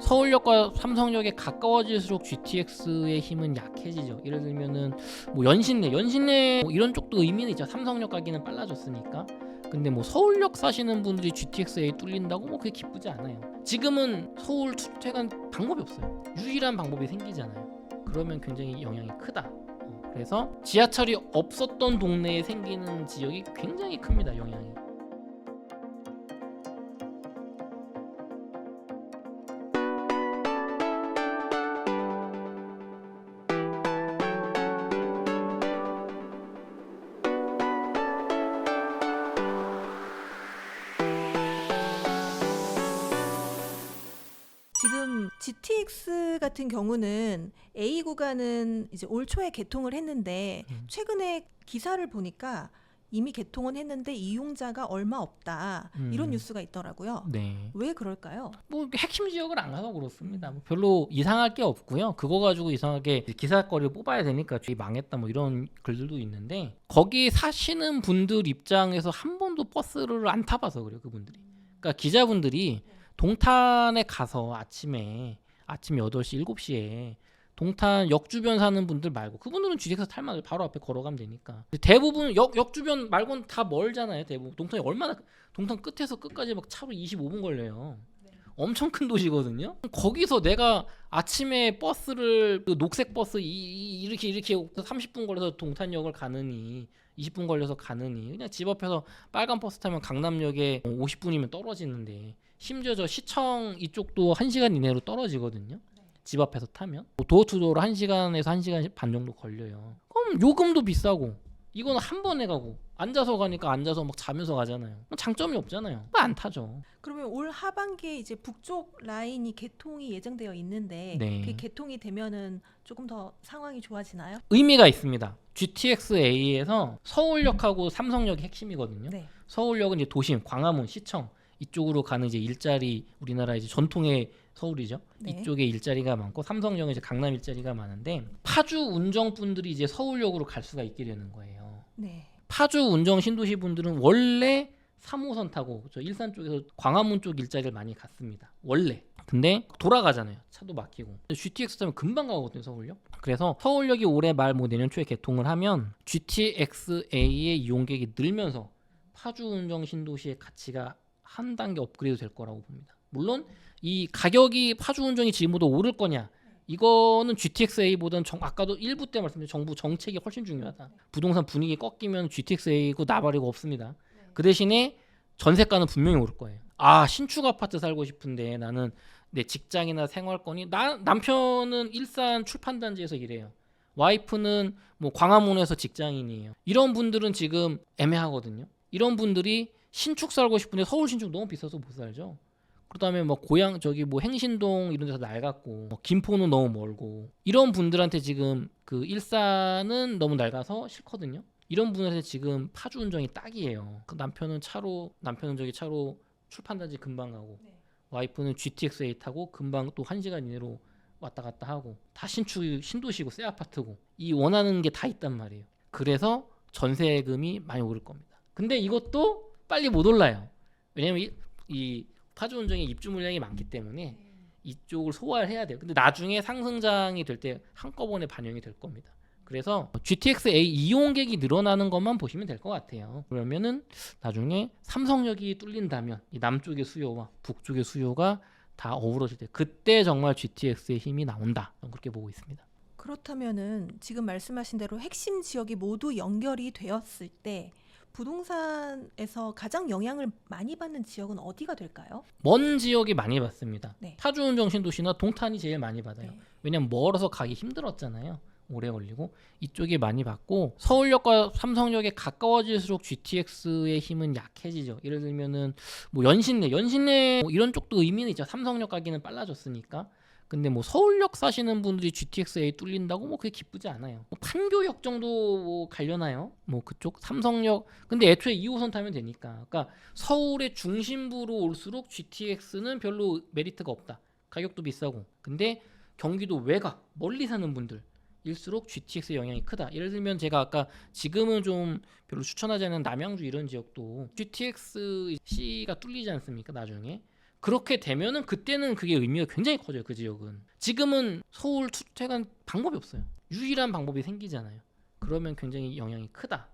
서울역과 삼성역에 가까워질수록 GTX의 힘은 약해지죠. 예를 들면은 뭐 연신내 뭐 이런 쪽도 의미는 있죠. 삼성역 가기는 빨라졌으니까. 근데 뭐 서울역 사시는 분들이 GTX-A 뚫린다고 뭐 그게 기쁘지 않아요. 지금은 서울 출퇴근 방법이 없어요. 유일한 방법이 생기잖아요. 그러면 굉장히 영향이 크다. 그래서 지하철이 없었던 동네에 생기는 지역이 굉장히 큽니다. 영향이. 지금 GTX 같은 경우는 A 구간은 이제 올 초에 개통을 했는데 최근에 기사를 보니까 이미 개통은 했는데 이용자가 얼마 없다 이런 뉴스가 있더라고요. 네. 왜 그럴까요? 뭐 핵심 지역을 안 가서 그렇습니다. 뭐 별로 이상할 게 없고요. 그거 가지고 이상하게 기사거리를 뽑아야 되니까 저희 망했다 뭐 이런 글들도 있는데 거기 사시는 분들 입장에서 한 번도 버스를 안 타봐서 그래요. 그분들이. 그러니까 기자분들이 동탄에 가서 아침 8시 7시에 동탄 역 주변 사는 분들 말고 그분들은 GTX 탈만 바로 앞에 걸어가면 되니까 대부분 역 주변 말고는 다 멀잖아요. 대부분 동탄이 얼마나 동탄 끝에서 끝까지 막 차로 25분 걸려요. 엄청 큰 도시거든요. 거기서 내가 아침에 버스를 그 녹색 버스 이렇게 30분 걸려서 동탄역을 가느니 20분 걸려서 가느니 그냥 집 앞에서 빨간 버스 타면 강남역에 50분이면 떨어지는데 심지어 저 시청 이쪽도 1시간 이내로 떨어지거든요. 집 앞에서 타면 도어투도어로 1시간에서 1시간 반 정도 걸려요. 그럼 요금도 비싸고 이거는 한 번에 가고 앉아서 가니까 앉아서 막 자면서 가잖아요. 장점이 없잖아요. 안 타죠. 그러면 올 하반기에 이제 북쪽 라인이 개통이 예정되어 있는데 네. 그 개통이 되면은 조금 더 상황이 좋아지나요? 의미가 있습니다. GTX-A에서 서울역하고 삼성역이 핵심이거든요. 네. 서울역은 이제 도심, 광화문, 시청 이쪽으로 가는 이제 일자리 우리나라 이제 전통의 서울이죠. 네. 이쪽에 일자리가 많고 삼성역은 이제 강남 일자리가 많은데 파주 운정분들이 이제 서울역으로 갈 수가 있게 되는 거예요. 네. 파주 운정 신도시 분들은 원래 3호선 타고 저 일산 쪽에서 광화문 쪽 일자리를 많이 갔습니다. 원래. 근데 돌아가잖아요. 차도 막히고. GTX 타면 금방 가거든요, 서울역. 그래서 서울역이 올해 말 뭐 내년 초에 개통을 하면 GTX-A의 이용객이 늘면서 파주 운정 신도시의 가치가 한 단계 업그레이드 될 거라고 봅니다. 물론 이 가격이 파주 운정이 지금보다 오를 거냐 이거는 GTX-A보다는 아까도 1부 때 말씀드린 정부 정책이 훨씬 중요하다. 부동산 분위기 꺾이면 GTX-A고 나발이고 없습니다. 그 대신에 전세가는 분명히 오를 거예요. 아 신축 아파트 살고 싶은데 나는 내 직장이나 생활권이 남편은 일산 출판단지에서 일해요. 와이프는 뭐 광화문에서 직장인이에요. 이런 분들은 지금 애매하거든요. 이런 분들이 신축 살고 싶은데 서울 신축 너무 비싸서 못 살죠. 그다음에 뭐 고향 저기 뭐 행신동 이런 데서 낡았고 뭐 김포는 너무 멀고 이런 분들한테 지금 그 일산은 너무 낡아서 싫거든요. 이런 분들한테 지금 파주 운정이 딱이에요. 그 남편은 저기 차로 출판단지 금방 가고 와이프는 GTX-A 타고 금방 또 1시간 이내로 왔다 갔다 하고 다 신도시고 새 아파트고 이 원하는 게 다 있단 말이에요. 그래서 전세금이 많이 오를 겁니다. 근데 이것도 빨리 못 올라요. 왜냐면 이 파주 운정의 입주 물량이 많기 때문에 이쪽을 소화를 해야 돼요. 근데 나중에 상승장이 될 때 한꺼번에 반영이 될 겁니다. 그래서 GTX-A 이용객이 늘어나는 것만 보시면 될 것 같아요. 그러면은 나중에 삼성역이 뚫린다면 이 남쪽의 수요와 북쪽의 수요가 다 어우러질 때 그때 정말 GTX의 힘이 나온다. 저는 그렇게 보고 있습니다. 그렇다면은 지금 말씀하신 대로 핵심 지역이 모두 연결이 되었을 때 부동산에서 가장 영향을 많이 받는 지역은 어디가 될까요? 먼 지역이 많이 받습니다. 네. 파주 운정 신도시나 동탄이 제일 많이 받아요. 네. 왜냐면 멀어서 가기 힘들었잖아요. 오래 걸리고 이쪽이 많이 받고 서울역과 삼성역에 가까워질수록 GTX의 힘은 약해지죠. 예를 들면은 뭐 연신내 뭐 이런 쪽도 의미는 있죠. 삼성역 가기는 빨라졌으니까. 근데 뭐 서울역 사시는 분들이 GTX-A 뚫린다고 뭐 그게 기쁘지 않아요. 뭐 판교역 정도 뭐 가려나요? 뭐 그쪽 삼성역 근데 애초에 2호선 타면 되니까. 그러니까 서울의 중심부로 올수록 GTX는 별로 메리트가 없다. 가격도 비싸고. 근데 경기도 외곽 멀리 사는 분들 일수록 GTX의 영향이 크다. 예를 들면 제가 아까 지금은 좀 별로 추천하지 않는 남양주 이런 지역도 GTX-C가 뚫리지 않습니까? 나중에. 그렇게 되면은 그때는 그게 의미가 굉장히 커져요. 그 지역은. 지금은 서울 출퇴근 방법이 없어요. 유일한 방법이 생기잖아요. 그러면 굉장히 영향이 크다.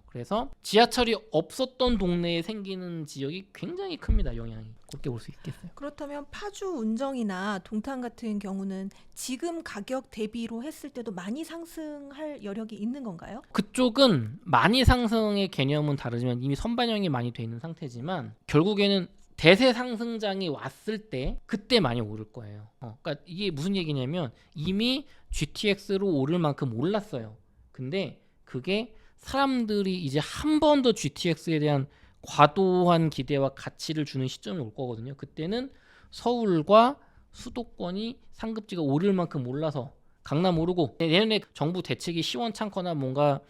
그래서 지하철이 없었던 동네에 생기는 지역이 굉장히 큽니다. 영향이. 그렇게 볼 수 있겠어요. 그렇다면 파주 운정이나 동탄 같은 경우는 지금 가격 대비로 했을 때도 많이 상승할 여력이 있는 건가요? 그쪽은 많이 상승의 개념은 다르지만 이미 선반영이 많이 돼 있는 상태지만 결국에는 대세 상승장이 왔을 때 그때 많이 오를 거예요. 그러니까 이게 무슨 얘기냐면 이미 GTX로 오를 만큼 올랐어요. 근데 그게 사람들이 이제 한 번 더 GTX에 대한 과도한 기대와 가치를 주는 시점이 올 거거든요. 그때는 서울과 수도권이 상급지가 오를 만큼 올라서 강남 오르고 내년에 정부 대책이 시원찮거나 뭔가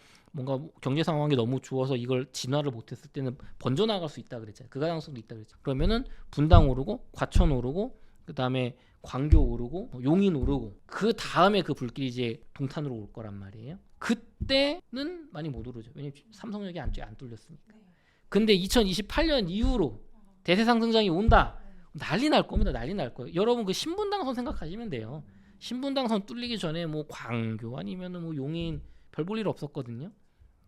경제 상황이 너무 좋아서 이걸 진화를 못했을 때는 번져나갈 수 있다 그랬잖아요. 그 가능성도 있다 그랬죠. 그러면은 분당 오르고 과천 오르고 그다음에 광교 오르고 용인 오르고 그 다음에 그 불길이 이제 동탄으로 올 거란 말이에요. 그때는 많이 못 오르죠. 왜냐면 삼성역이 안쪽에 안 뚫렸으니까. 근데 2028년 이후로 대세 상승장이 온다. 난리 날 겁니다. 난리 날 거예요. 여러분 그 신분당선 생각하시면 돼요. 신분당선 뚫리기 전에 뭐 광교 아니면은 뭐 용인 별 볼 일 없었거든요.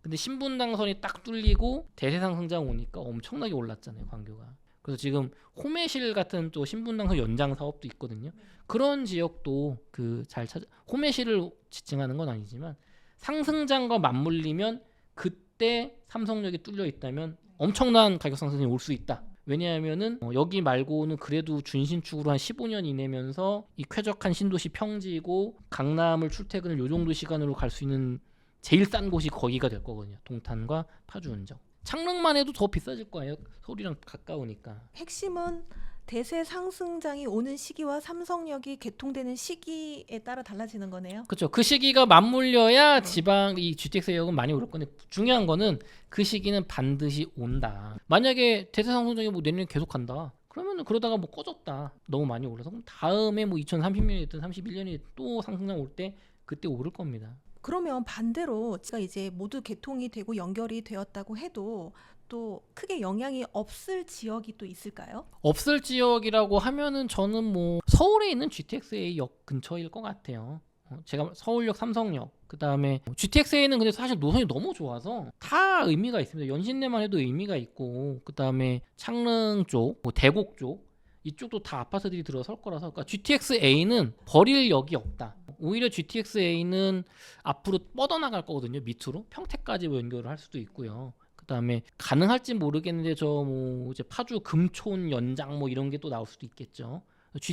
근데 신분당선이 딱 뚫리고 대세 상승장 오니까 엄청나게 올랐잖아요. 광교가. 그래서 지금 호매실 같은 또 신분당선 연장 사업도 있거든요. 그런 지역도 그 잘 찾아 호매실을 지칭하는 건 아니지만 상승장과 맞물리면 그때 삼성역이 뚫려 있다면 엄청난 가격 상승이 올 수 있다. 왜냐하면은 여기 말고는 그래도 준신축으로 한 15년 이내면서 이 쾌적한 신도시 평지이고 강남을 출퇴근을 요 정도 시간으로 갈 수 있는 제일 싼 곳이 거기가 될 거거든요. 동탄과 파주 운정. 창릉만 해도 더 비싸질 거예요. 서울이랑 가까우니까. 핵심은 대세 상승장이 오는 시기와 삼성역이 개통되는 시기에 따라 달라지는 거네요. 그렇죠. 그 시기가 맞물려야 지방 이 GTX역은 많이 오를 건데 중요한 거는 그 시기는 반드시 온다. 만약에 대세 상승장이 뭐 내년에 계속 간다. 그러면은 그러다가 뭐 꺼졌다. 너무 많이 올라서 그럼 다음에 뭐 2030년이든 31년이 또 상승장 올 때 그때 오를 겁니다. 그러면 반대로 제가 이제 모두 개통이 되고 연결이 되었다고 해도 또 크게 영향이 없을 지역이 또 있을까요? 없을 지역이라고 하면은 저는 뭐 서울에 있는 GTX-A역 근처일 것 같아요. 제가 서울역, 삼성역, 그 다음에 GTX-A는 근데 사실 노선이 너무 좋아서 다 의미가 있습니다. 연신내만 해도 의미가 있고, 그 다음에 창릉 쪽, 뭐 대곡 쪽 이쪽도 다 아파트들이 들어설 거라서 그러니까 GTX-A는 버릴 역이 없다. 오히려 GTX-A는 앞으로 뻗어나갈 거거든요. 밑으로 평택까지 뭐 연결을 할 수도 있고요. 그다음에 가능할지 모르겠는데 저 뭐 이제 파주 금촌 연장 뭐 이런 게 또 나올 수도 있겠죠.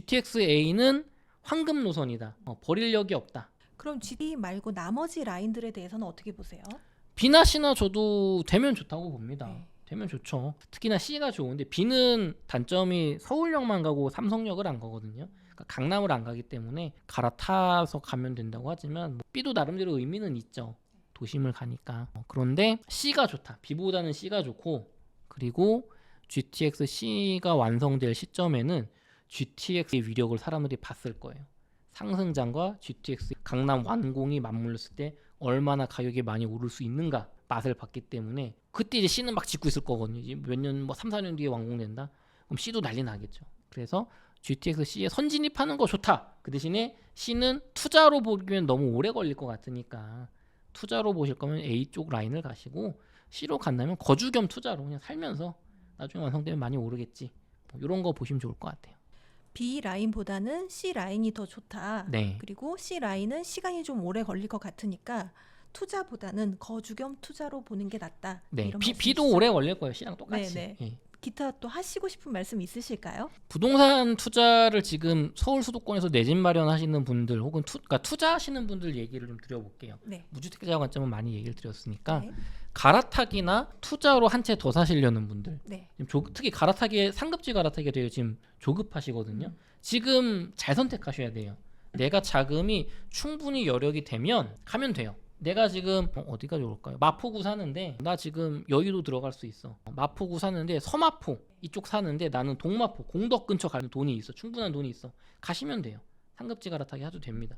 GTX-A는 황금 노선이다. 버릴 역이 없다. 그럼 GT 말고 나머지 라인들에 대해서는 어떻게 보세요? B나 C나 저도 되면 좋다고 봅니다. 네. 되면 좋죠. 특히나 C가 좋은데 B는 단점이 서울역만 가고 삼성역을 안 가거든요. 그러니까 강남을 안 가기 때문에 갈아타서 가면 된다고 하지만 뭐 B도 나름대로 의미는 있죠. 도심을 가니까. 그런데 C가 좋다. B보다는 C가 좋고 그리고 GTX C가 완성될 시점에는 GTX의 위력을 사람들이 봤을 거예요. 상승장과 GTX 강남 완공이 맞물렸을 때 얼마나 가격이 많이 오를 수 있는가 맛을 봤기 때문에 그때 이제 C는 막 짓고 있을 거거든요. 이제 몇 년 뭐 3, 4년 뒤에 완공된다. 그럼 C도 난리 나겠죠. 그래서 GTX C에 선진입하는 거 좋다. 그 대신에 C는 투자로 보기엔 너무 오래 걸릴 것 같으니까 투자로 보실 거면 A 쪽 라인을 가시고 C로 간다면 거주 겸 투자로 그냥 살면서 나중에 완성되면 많이 오르겠지. 뭐 이런 거 보시면 좋을 것 같아요. B 라인보다는 C 라인이 더 좋다. 네. 그리고 C 라인은 시간이 좀 오래 걸릴 것 같으니까 투자보다는 거주 겸 투자로 보는 게 낫다. 네. 이런 B도 말씀이시죠? 오래 걸릴 거예요. C랑 똑같이. 네네. 예. 기타 또 하시고 싶은 말씀 있으실까요? 부동산 투자를 지금 서울 수도권에서 내 집 마련하시는 분들 혹은 그러니까 투자하시는 분들 얘기를 좀 드려볼게요. 네. 무주택자 관점은 많이 얘기를 드렸으니까 네. 갈아타기나 투자로 한 채 더 사시려는 분들 네. 지금 특히 갈아타기에 상급지 갈아타기에 되게 지금 조급하시거든요. 지금 잘 선택하셔야 돼요. 내가 자금이 충분히 여력이 되면 가면 돼요. 내가 지금 어디가 좋을까요? 마포구 사는데 나 지금 여의도 들어갈 수 있어. 마포구 사는데 서마포 이쪽 사는데 나는 동마포 공덕 근처 가는 돈이 있어. 충분한 돈이 있어. 가시면 돼요. 상급지 갈아타기 해도 됩니다.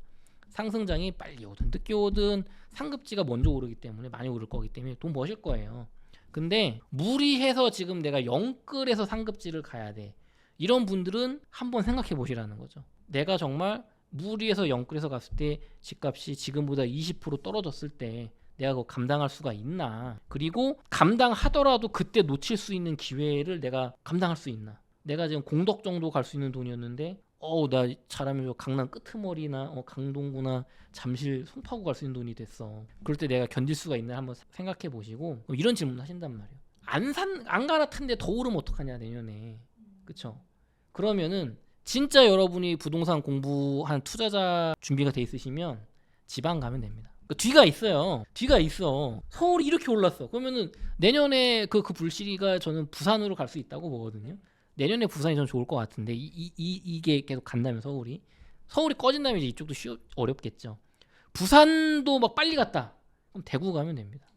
상승장이 빨리 오든 늦게 오든 상급지가 먼저 오르기 때문에 많이 오를 거기 때문에 돈 버실 거예요. 근데 무리해서 지금 내가 영끌에서 상급지를 가야 돼. 이런 분들은 한번 생각해 보시라는 거죠. 내가 정말 무리해서 영끌해서 갔을 때 집값이 지금보다 20% 떨어졌을 때 내가 그거 감당할 수가 있나? 그리고 감당하더라도 그때 놓칠 수 있는 기회를 내가 감당할 수 있나? 내가 지금 공덕 정도 갈 수 있는 돈이었는데 나 잘하면 저 강남 끄트머리나 강동구나 잠실 송파구 갈 수 있는 돈이 됐어. 그럴 때 내가 견딜 수가 있나 한번 생각해 보시고 이런 질문 하신단 말이에요. 안 갈아탄데 더 오르면 어떡하냐 내년에. 그쵸? 그러면은 진짜 여러분이 부동산 공부한 투자자 준비가 돼 있으시면 지방 가면 됩니다. 그 뒤가 있어요. 뒤가 있어. 서울이 이렇게 올랐어. 그러면은 내년에 그 불씨가 저는 부산으로 갈 수 있다고 보거든요. 내년에 부산이 좀 좋을 것 같은데 이게 계속 간다면 서울이 꺼진다면 이제 이쪽도 어렵겠죠. 부산도 막 빨리 갔다. 그럼 대구 가면 됩니다.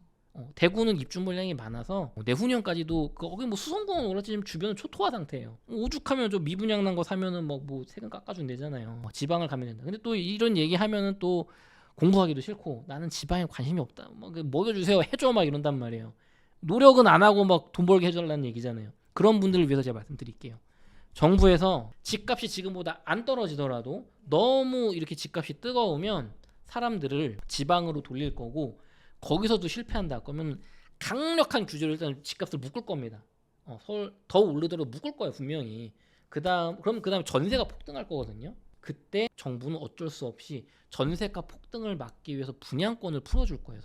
대구는 입주 물량이 많아서 내후년까지도 거기 뭐 수성공은 올랐지 지금 주변은 초토화 상태예요. 오죽하면 좀 미분양 난 거 사면은 뭐 세금 깎아주면 되잖아요. 지방을 가면 된다. 근데 또 이런 얘기 하면은 또 공부하기도 싫고 나는 지방에 관심이 없다. 먹여주세요 해줘 막 이런단 말이에요. 노력은 안 하고 막 돈 벌게 해달라는 얘기잖아요. 그런 분들을 위해서 제가 말씀드릴게요. 정부에서 집값이 지금보다 안 떨어지더라도 너무 이렇게 집값이 뜨거우면 사람들을 지방으로 돌릴 거고 거기서도 실패한다 그러면 강력한 규제로 일단 집값을 묶을 겁니다. 서울 더 오르더라도 묶을 거예요 분명히. 그다음 전세가 폭등할 거거든요. 그때 정부는 어쩔 수 없이 전세가 폭등을 막기 위해서 분양권을 풀어줄 거예요.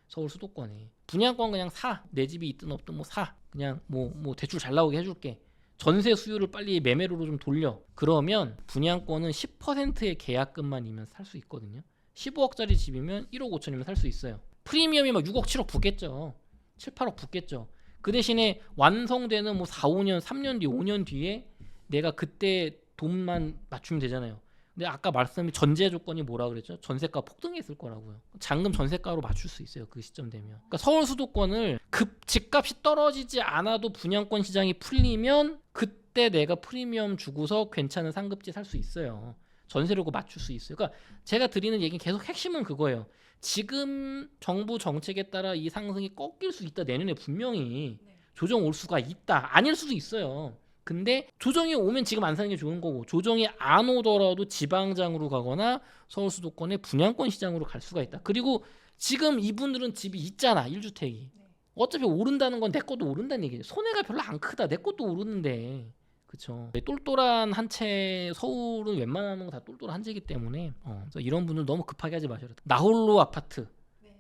서울 수도권에 분양권 그냥 사. 내 집이 있든 없든 사. 그냥 뭐 대출 잘 나오게 해줄게. 전세 수요를 빨리 매매로로 좀 돌려. 그러면 분양권은 10%의 계약금만이면 살 수 있거든요. 15억짜리 집이면 1억 5천이면 살 수 있어요. 프리미엄이 막 6억 7억 붙겠죠. 7, 8억 붙겠죠. 그 대신에 완성되는 4, 5년, 3년 뒤, 5년 뒤에 내가 그때 돈만 맞추면 되잖아요. 근데 아까 말씀이 전제 조건이 뭐라 그랬죠? 전세가 폭등했을 거라고요. 잔금 전세가로 맞출 수 있어요. 그 시점 되면. 그러니까 서울 수도권을 집값이 떨어지지 않아도 분양권 시장이 풀리면 그때 내가 프리미엄 주고서 괜찮은 상급지 살 수 있어요. 전세로 맞출 수 있어요. 그러니까 제가 드리는 얘기는 계속 핵심은 그거예요. 지금 정부 정책에 따라 이 상승이 꺾일 수 있다. 내년에 분명히 조정 올 수가 있다. 아닐 수도 있어요. 근데 조정이 오면 지금 안 사는 게 좋은 거고 조정이 안 오더라도 지방장으로 가거나 서울 수도권의 분양권 시장으로 갈 수가 있다. 그리고 지금 이분들은 집이 있잖아. 1주택이. 어차피 오른다는 건 내 것도 오른다는 얘기죠. 손해가 별로 안 크다. 내 것도 오르는데. 그렇죠. 똘똘한 한 채 서울은 웬만하는 거 다 똘똘한 한 채이기 때문에 그래서 이런 분들 너무 급하게 하지 마셔라. 나홀로 아파트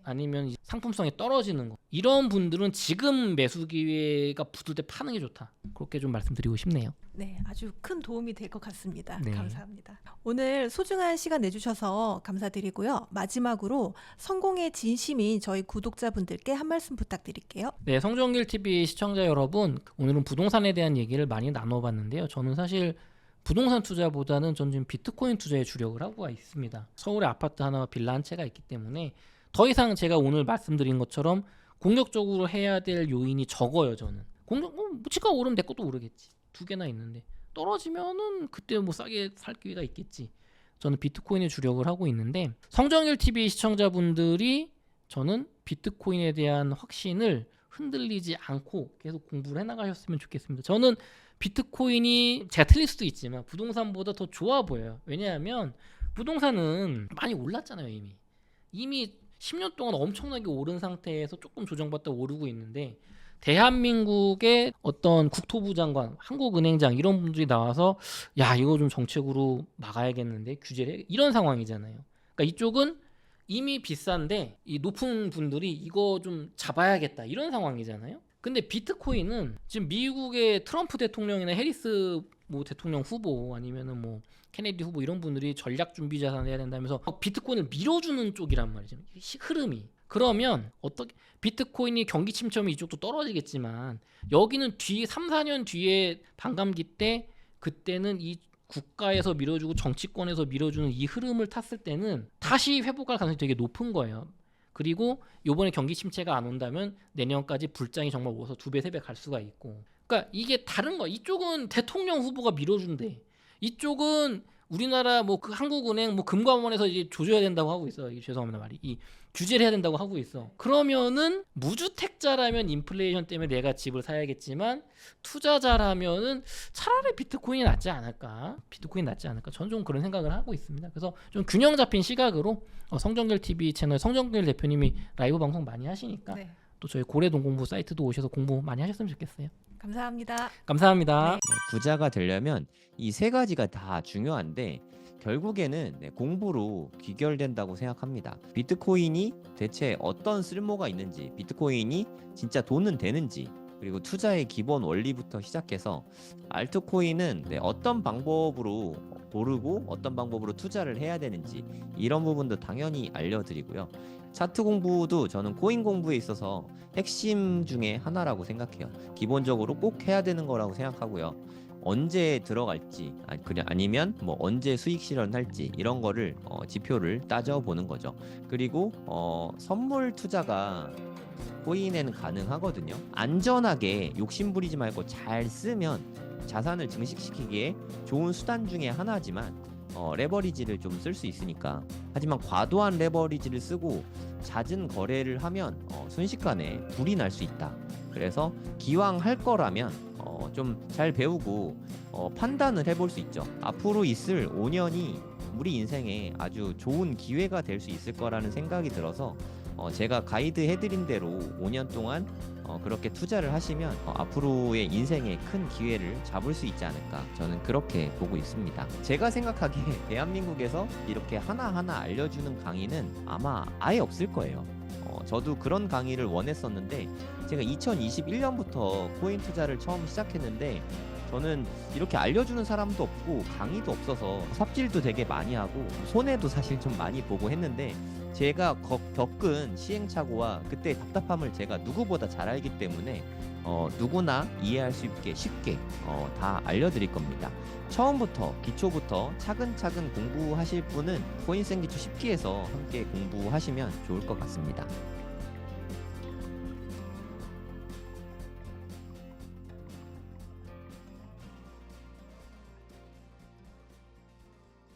아니면 상품성이 떨어지는 거 이런 분들은 지금 매수 기회가 붙을 때 파는 게 좋다. 그렇게 좀 말씀드리고 싶네요. 네, 아주 큰 도움이 될 것 같습니다. 네. 감사합니다. 오늘 소중한 시간 내주셔서 감사드리고요. 마지막으로 성공의 진심인 저희 구독자분들께 한 말씀 부탁드릴게요. 네, 성종길 TV 시청자 여러분, 오늘은 부동산에 대한 얘기를 많이 나눠봤는데요. 저는 사실 부동산 투자보다는 전 지금 비트코인 투자에 주력을 하고 있습니다. 서울에 아파트 하나와 빌라 한 채가 있기 때문에 더 이상 제가 오늘 말씀드린 것처럼 공격적으로 해야 될 요인이 적어요. 저는 집값 오르면 내 것도 오르겠지. 두 개나 있는데 떨어지면은 그때 싸게 살 기회가 있겠지. 저는 비트코인에 주력을 하고 있는데 성정일 TV 시청자분들이 저는 비트코인에 대한 확신을 흔들리지 않고 계속 공부를 해나가셨으면 좋겠습니다. 저는 비트코인이 제가 틀릴 수도 있지만 부동산보다 더 좋아 보여요. 왜냐하면 부동산은 많이 올랐잖아요. 이미 10년 동안 엄청나게 오른 상태에서 조금 조정받다 오르고 있는데 대한민국의 어떤 국토부 장관, 한국은행장 이런 분들이 나와서 야 이거 좀 정책으로 막아야겠는데 규제를 이런 상황이잖아요. 그러니까 이쪽은 이미 비싼데 이 높은 분들이 이거 좀 잡아야겠다 이런 상황이잖아요. 근데 비트코인은 지금 미국의 트럼프 대통령이나 해리스 대통령 후보 아니면은 케네디 후보 이런 분들이 전략 준비 자산을 해야 된다면서 비트코인을 밀어주는 쪽이란 말이죠. 흐름이. 그러면 어떻게 비트코인이 경기 침체면 이쪽도 떨어지겠지만 여기는 3, 4년 뒤에 반감기 때 그때는 이 국가에서 밀어주고 정치권에서 밀어주는 이 흐름을 탔을 때는 다시 회복할 가능성이 되게 높은 거예요. 그리고 요번에 경기 침체가 안 온다면 내년까지 불장이 정말 오서 2배, 3배 갈 수가 있고. 그러니까 이게 다른 거. 이쪽은 대통령 후보가 밀어준대. 이쪽은 우리나라 뭐 그 한국은행 뭐 금감원에서 이제 조져야 된다고 하고 있어. 죄송합니다 말이. 이 규제를 해야 된다고 하고 있어. 그러면은 무주택자라면 인플레이션 때문에 내가 집을 사야겠지만 투자자라면은 차라리 비트코인이 낫지 않을까? 비트코인 낫지 않을까? 저는 좀 그런 생각을 하고 있습니다. 그래서 좀 균형 잡힌 시각으로 성정결 TV 채널 성정결 대표님이 라이브 방송 많이 하시니까 네. 또 저희 고래동공부 사이트도 오셔서 공부 많이 하셨으면 좋겠어요. 감사합니다. 감사합니다. 네. 부자가 되려면 이 세 가지가 다 중요한데 결국에는 공부로 귀결된다고 생각합니다. 비트코인이 대체 어떤 쓸모가 있는지, 비트코인이 진짜 돈은 되는지, 그리고 투자의 기본 원리부터 시작해서 알트코인은 어떤 방법으로 고르고 어떤 방법으로 투자를 해야 되는지 이런 부분도 당연히 알려드리고요. 차트 공부도 저는 코인 공부에 있어서 핵심 중에 하나라고 생각해요. 기본적으로 꼭 해야 되는 거라고 생각하고요. 언제 들어갈지 아니면 뭐 언제 수익 실현할지 이런 거를 지표를 따져보는 거죠. 그리고 선물 투자가 코인에는 가능하거든요. 안전하게 욕심부리지 말고 잘 쓰면 자산을 증식시키기에 좋은 수단 중에 하나지만 레버리지를 좀 쓸 수 있으니까. 하지만 과도한 레버리지를 쓰고 잦은 거래를 하면 순식간에 불이 날 수 있다. 그래서 기왕 할 거라면 좀 잘 배우고 판단을 해볼 수 있죠. 앞으로 있을 5년이 우리 인생에 아주 좋은 기회가 될 수 있을 거라는 생각이 들어서 제가 가이드 해드린 대로 5년 동안 그렇게 투자를 하시면 앞으로의 인생에 큰 기회를 잡을 수 있지 않을까, 저는 그렇게 보고 있습니다. 제가 생각하기에 대한민국에서 이렇게 하나하나 알려주는 강의는 아마 아예 없을 거예요. 저도 그런 강의를 원했었는데 제가 2021년부터 코인 투자를 처음 시작했는데 저는 이렇게 알려주는 사람도 없고 강의도 없어서 삽질도 되게 많이 하고 손해도 사실 좀 많이 보고 했는데 제가 겪은 시행착오와 그때 답답함을 제가 누구보다 잘 알기 때문에 누구나 이해할 수 있게 쉽게 다 알려드릴 겁니다. 처음부터 기초부터 차근차근 공부하실 분은 코인생기초 10기에서 함께 공부하시면 좋을 것 같습니다.